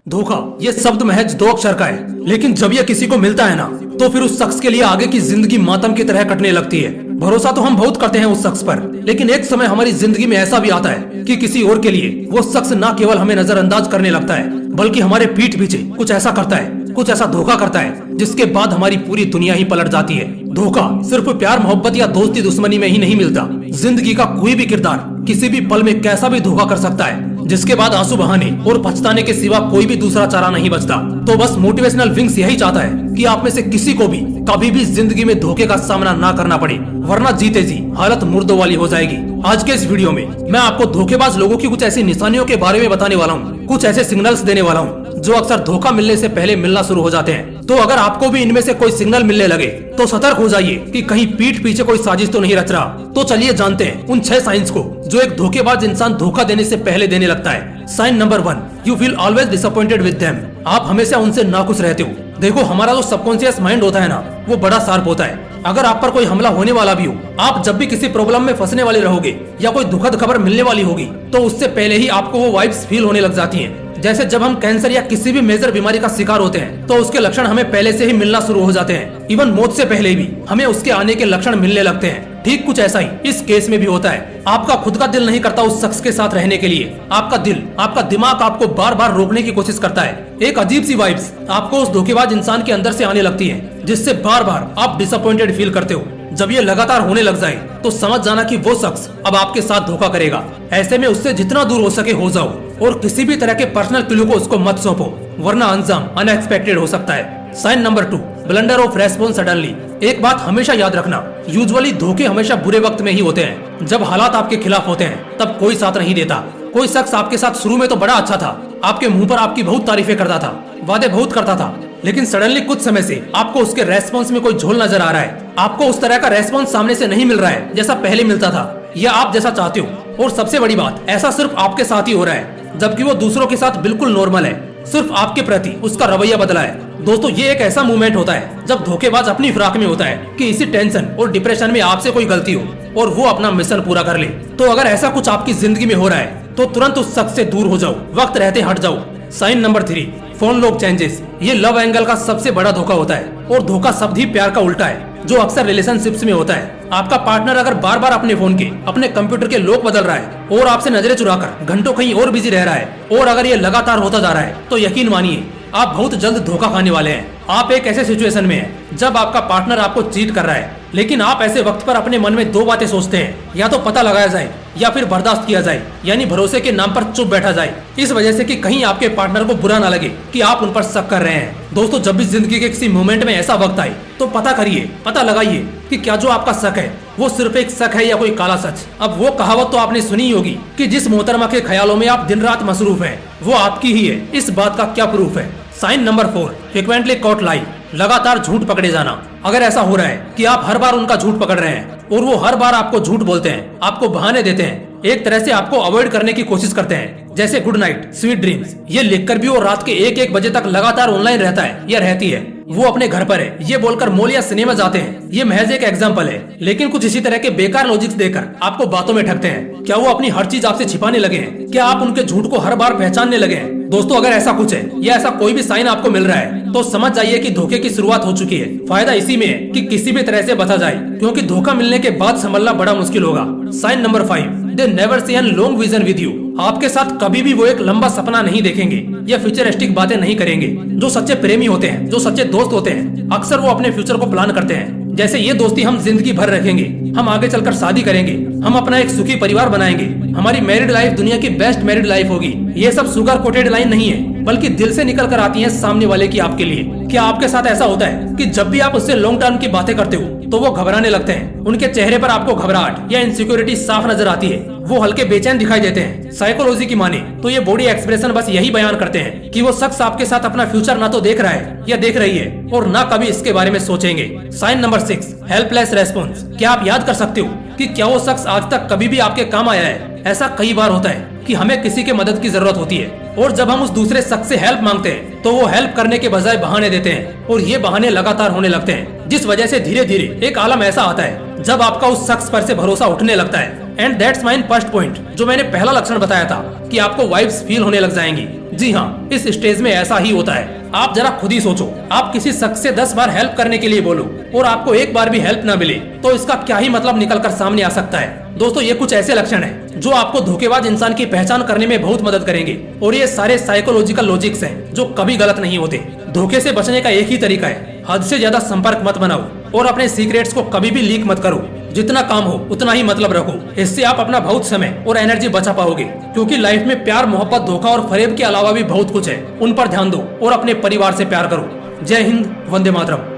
धोखा ये शब्द महज दो अक्षर का है, लेकिन जब यह किसी को मिलता है ना, तो फिर उस शख्स के लिए आगे की जिंदगी मातम की तरह कटने लगती है। भरोसा तो हम बहुत करते हैं उस शख्स पर, लेकिन एक समय हमारी जिंदगी में ऐसा भी आता है कि किसी और के लिए वो शख्स न केवल हमें नजरअंदाज करने लगता है, बल्कि हमारे पीठ पीछे कुछ ऐसा करता है, कुछ ऐसा धोखा करता है, जिसके बाद हमारी पूरी दुनिया ही पलट जाती है। धोखा सिर्फ प्यार मोहब्बत या दोस्ती दुश्मनी में ही नहीं मिलता। जिंदगी का कोई भी किरदार किसी भी पल में कैसा भी धोखा कर सकता है, जिसके बाद आंसू बहाने और पछताने के सिवा कोई भी दूसरा चारा नहीं बचता। तो बस मोटिवेशनल विंग्स यही चाहता है कि आप में से किसी को भी कभी भी जिंदगी में धोखे का सामना ना करना पड़े, वरना जीते जी हालत मुर्दों वाली हो जाएगी। आज के इस वीडियो में मैं आपको धोखेबाज लोगों की कुछ ऐसी निशानियों के बारे में बताने वाला हूँ, कुछ ऐसे सिग्नल्स देने वाला हूँ जो अक्सर धोखा मिलने से पहले मिलना शुरू हो जाते हैं। तो अगर आपको भी इनमें से कोई सिग्नल मिलने लगे तो सतर्क हो जाइए कि कहीं पीठ पीछे कोई साजिश तो नहीं रच रहा। तो चलिए जानते हैं उन 6 साइंस को जो एक धोखेबाज इंसान धोखा देने से पहले देने लगता है। Sign number 1, you feel always disappointed with them. आप हमेशा उनसे नाखुश रहते हो। देखो, हमारा जो सबकॉन्शियस माइंड होता है ना, वो बड़ा शार्प होता है। अगर आप पर कोई हमला होने वाला भी हो, आप जब भी किसी प्रॉब्लम में फंसने वाले रहोगे या कोई दुखद खबर मिलने वाली होगी, तो उससे पहले ही आपको वो वाइब्स फील होने लग जाती हैं। जैसे जब हम कैंसर या किसी भी मेजर बीमारी का शिकार होते हैं, तो उसके लक्षण हमें पहले से ही मिलना शुरू हो जाते हैं। इवन मौत से पहले भी हमें उसके आने के लक्षण मिलने लगते हैं। ठीक कुछ ऐसा ही इस केस में भी होता है। आपका खुद का दिल नहीं करता उस शख्स के साथ रहने के लिए। आपका दिल, आपका दिमाग आपको बार बार रोकने की कोशिश करता है। एक अजीब सी वाइब्स आपको उस धोखेबाज इंसान के अंदर से आने लगती है, जिससे बार बार आप डिसअपॉइंटेड फील करते हो। जब ये लगातार होने लग जाए तो समझ जाना कि वो शख्स अब आपके साथ धोखा करेगा। ऐसे में उससे जितना दूर हो सके हो जाओ और किसी भी तरह के पर्सनल क्लू को उसको मत सौंपो, वरना अंजाम अनएक्सपेक्टेड हो सकता है। Sign number 2, blunder of response suddenly. एक बात हमेशा याद रखना, यूजुअली धोखे हमेशा बुरे वक्त में ही होते हैं। जब हालात आपके खिलाफ होते हैं तब कोई साथ नहीं देता। कोई शख्स आपके साथ शुरू में तो बड़ा अच्छा था, आपके मुंह पर आपकी बहुत तारीफें करता था, वादे बहुत करता था, लेकिन सडनली कुछ समय से आपको उसके रेस्पॉन्स में कोई झोल नजर आ रहा है। आपको उस तरह का रेस्पॉन्स सामने से नहीं मिल रहा है जैसा पहले मिलता था, या आप जैसा चाहते हो। और सबसे बड़ी बात, ऐसा सिर्फ आपके साथ ही हो रहा है, जबकि वो दूसरों के साथ बिल्कुल नॉर्मल है। सिर्फ आपके प्रति उसका रवैया बदला है। दोस्तों, ये एक ऐसा मूवमेंट होता है जब धोखेबाज अपनी फिराक में होता है कि इसी टेंशन और डिप्रेशन में आपसे कोई गलती हो और वो अपना मिशन पूरा कर ले। तो अगर ऐसा कुछ आपकी जिंदगी में हो रहा है तो तुरंत उस शख्स से दूर हो जाओ, वक्त रहते हट जाओ। Sign number 3, phone lock changes. ये लव एंगल का सबसे बड़ा धोखा होता है, और धोखा शब्द ही प्यार का उल्टा है, जो अक्सर रिलेशनशिप्स में होता है। आपका पार्टनर अगर बार बार अपने फोन के, अपने कंप्यूटर के लॉक बदल रहा है और आपसे नजरें चुराकर घंटों कहीं और बिजी रह रहा है, और अगर ये लगातार होता जा रहा है, तो यकीन मानिए आप बहुत जल्द धोखा खाने वाले हैं। आप एक ऐसे सिचुएशन में हैं जब आपका पार्टनर आपको चीट कर रहा है, लेकिन आप ऐसे वक्त पर अपने मन में 2 बातें सोचते हैं, या तो पता लगाया जाए या फिर बर्दाश्त किया जाए, यानी भरोसे के नाम पर चुप बैठा जाए, इस वजह से कि कहीं आपके पार्टनर को बुरा ना लगे कि आप उन पर शक कर रहे हैं। दोस्तों, जब भी जिंदगी के किसी मोमेंट में ऐसा वक्त आए तो पता करिए, पता लगाइए कि क्या जो आपका शक है वो सिर्फ एक शक है या कोई काला सच। अब वो कहावत तो आपने सुनी होगी कि जिस मोहतरमा के ख्यालों में आप दिन रात मसरूफ हैं, वो आपकी ही है। इस बात का क्या प्रूफ है? साइन नंबर 4, फ्रीक्वेंटली कॉट लाई। लगातार झूठ पकड़े जाना। अगर ऐसा हो रहा है कि आप हर बार उनका झूठ पकड़ रहे हैं और वो हर बार आपको झूठ बोलते हैं, आपको बहाने देते हैं, एक तरह से आपको अवॉइड करने की कोशिश करते हैं, जैसे गुड नाइट, स्वीट ड्रीम्स, ये लिखकर भी वो रात के 1-1 बजे तक लगातार ऑनलाइन रहता है या रहती है, वो अपने घर पर है, ये बोलकर मॉल या सिनेमा जाते हैं, ये महज एक एग्जांपल है। लेकिन कुछ इसी तरह के बेकार लॉजिक्स देकर आपको बातों में ठगते हैं। क्या वो अपनी हर चीज आपसे छिपाने लगे हैं? क्या आप उनके झूठ को हर बार पहचानने लगे हैं? दोस्तों, अगर ऐसा कुछ है या ऐसा कोई भी साइन आपको मिल रहा है तो समझ जाइए कि धोखे की शुरुआत हो चुकी है। फायदा इसी में है कि किसी भी तरह से बचा जाए, क्योंकि धोखा मिलने के बाद संभलना बड़ा मुश्किल होगा। Sign number 5, they never see an long vision with you. आपके साथ कभी भी वो एक लंबा सपना नहीं देखेंगे या फ्यूचरिस्टिक बातें नहीं करेंगे। जो सच्चे प्रेमी होते हैं, जो सच्चे दोस्त होते हैं, अक्सर वो अपने फ्यूचर को प्लान करते हैं। जैसे ये दोस्ती हम जिंदगी भर रखेंगे, हम आगे चलकर शादी करेंगे, हम अपना एक सुखी परिवार बनाएंगे, हमारी मैरिड लाइफ दुनिया की बेस्ट मैरिड लाइफ होगी। ये सब सुगर कोटेड लाइन नहीं है, बल्कि दिल से निकल कर आती हैं सामने वाले की आपके लिए। क्या आपके साथ ऐसा होता है कि जब भी आप उससे लॉन्ग टर्म की बातें करते हो तो वो घबराने लगते हैं? उनके चेहरे पर आपको घबराहट या इनसिक्योरिटी साफ नजर आती है, वो हल्के बेचैन दिखाई देते हैं। साइकोलॉजी की माने तो ये बॉडी एक्सप्रेशन बस यही बयान करते हैं कि वो शख्स आपके साथ अपना फ्यूचर ना तो देख रहा है या देख रही है, और ना कभी इसके बारे में सोचेंगे। Sign number 6, helpless response. क्या आप याद कर सकते हो कि क्या वो शख्स आज तक कभी भी आपके काम आया है? ऐसा कई बार होता है कि हमें किसी के मदद की जरूरत होती है, और जब हम उस दूसरे शख्स से हेल्प मांगते हैं तो वो हेल्प करने के बजाय बहाने देते हैं, और ये बहाने लगातार होने लगते हैं, जिस वजह से धीरे धीरे एक आलम ऐसा आता है जब आपका उस शख्स पर से भरोसा उठने लगता है and that's mine first point, जो मैंने पहला लक्षण बताया था कि आपको वाइब्स फील होने लग जाएंगी। जी हाँ, इस स्टेज में ऐसा ही होता है। आप जरा खुद ही सोचो, आप किसी शख्स से 10 बार हेल्प करने के लिए बोलो और आपको एक बार भी हेल्प न मिले तो इसका क्या ही मतलब निकल कर सामने आ सकता है। दोस्तों, ये कुछ ऐसे लक्षण हैं जो आपको धोखेबाज इंसान की पहचान करने में बहुत मदद करेंगे और ये सारे साइकोलॉजिकल लॉजिक्स हैं जो कभी गलत नहीं होते। धोखे से बचने का एक ही तरीका है, हद से ज्यादा संपर्क मत बनाओ और अपने सीक्रेट्स को कभी भी लीक मत करो। जितना काम हो उतना ही मतलब रखो, इससे आप अपना बहुत समय और एनर्जी बचा पाओगे। क्योंकि लाइफ में प्यार, मोहब्बत, धोखा और फरेब के अलावा भी बहुत कुछ है, उन पर ध्यान दो और अपने परिवार से प्यार करो। जय हिंद, वंदे मातरम।